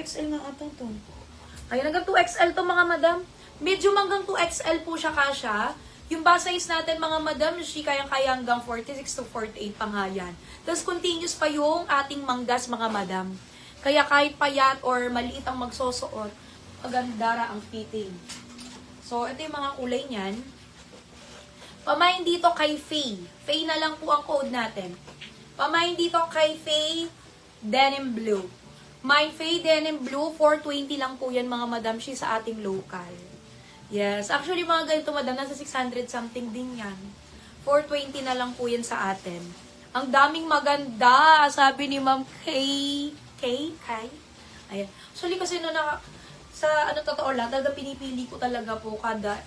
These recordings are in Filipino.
2XL nga ata to. Ayun, hanggang 2XL to mga madam. Medium hanggang 2XL po siya kasha. Yung bus size natin mga madam, kayang-kaya hanggang 46 to 48 pa nga yan. Tapos continuous pa yung ating manggas mga madam. Kaya kahit payat or maliit ang magsusuot, magandara ang fitting. So, ito yung mga kulay niyan. Pamain dito kay Faye. Faye na lang po ang code natin. Pamain dito kay Faye Denim Blue. My Faye Denim Blue, 420 lang po yan mga madam, sa ating local. Yes, actually mga ganito madam, nasa 600 something din yan. 420 na lang po yan sa atin. Ang daming maganda, sabi ni Ma'am Kay. Ayan. Actually kasi sa totoo lang, talaga pinipili ko talaga po kada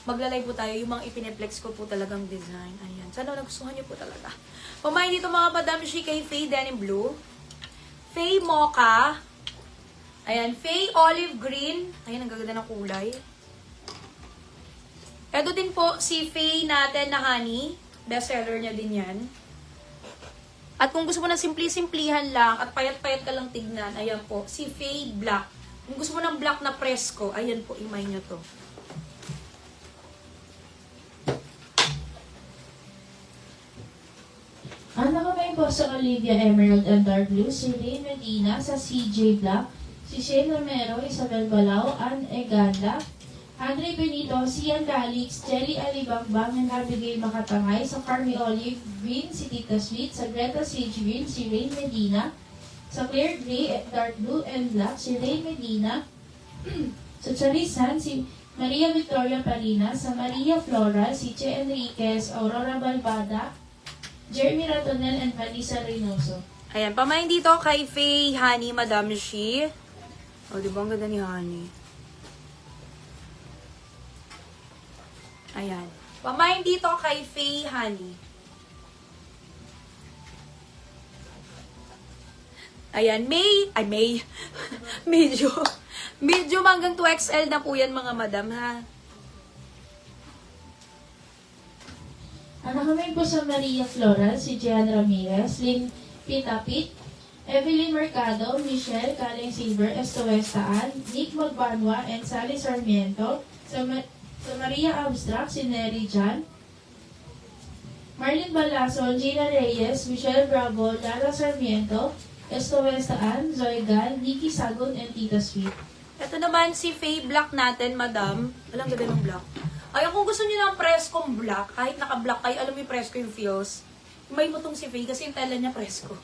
maglalay po tayo, yung mga ipineplex ko po talagang design. Ayan. Sana nagustuhan niyo po talaga. Pamain dito mga madam, kay Faye Denim Blue. Faye Mocha. Ayan. Faye Olive Green. Ayan, ang gaganda ng kulay. Ito din po si Faye natin na Honey. Bestseller niya din yan. At kung gusto mo na simplihan lang at payat-payat ka lang tignan, ayan po, si Faye Black. Kung gusto mo ng black na presko, ayan po, imay nyo to. Ang nakamay po sa Olivia Emerald and Dark Blue, si Rain Medina sa CJ Black, si Shane Romero, Isabel Balao, Ann Eganda, Andre Benito, Sian Calix, Jelly Alibangbang, and Abigail Makatangay, sa Carmi Olive Green, si Tita Sweet, sa Greta Sage Green, si Rain Medina, sa Claire Gray, Dark Blue and Black, si Rain Medina, sa Charisan, si Maria Victoria Palina, sa Maria Flora, si Che Enriquez, Aurora Balbada, Jeremy Ratonel, and Vanessa Reynoso. Ayan, pamain dito kay Faye Honey, Madam Shi. O, di ba ang ganda ni Honey? Ayan. Pamain dito kay Faye Honey. Ayan, May. Medium hanggang 2XL na po yan mga madam, ha? Ang nakamay po sa Maria Flora, si Jean Ramirez, Lynn Pitapit, Evelyn Mercado, Michelle Kaling Silver, Estoestaan, Nick Magbanwa, and Sally Sarmiento, sa Maria Abstract, si Nery Jan, Marlene Balason, Gina Reyes, Michelle Bravo, Lara Sarmiento, Estoestaan, Zoe Gal, Nikki Sagon, and Tita Sweet. Ito naman si Faye Black natin, madam. Alam, ganda ng black. Ay, kung gusto niyo ng preskong black, kahit naka-black kayo, alam mo yung presko yung feels, may mo tong si Faye kasi yung tela niya presko.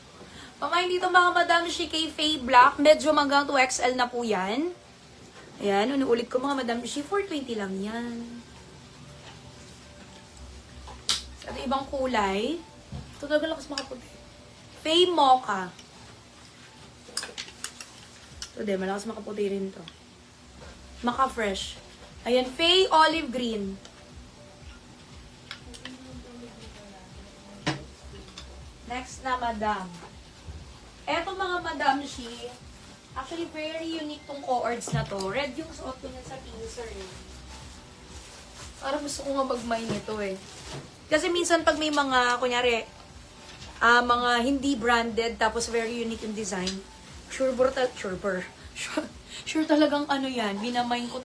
Pamain dito mga madam, kay Faye Black, medyo hanggang 2XL na po yan. Ayan, unuulit ko mga madam, 420 lang yan. Sa ibang kulay, ito talaga lakas makaputi. Faye Mocha. Ito din, malakas makaputi rin to. Maka-fresh. Ayan, Faye Olive Green. Next na, madam. Eto mga madam, actually very unique tong co-ords na to. Red yung suot ko niyan sa teaser eh. Parang gusto ko nga mag-mine nito eh. Kasi minsan pag may mga, kunyari, mga hindi branded, tapos very unique yung design, sure talagang ano yan, binamine ko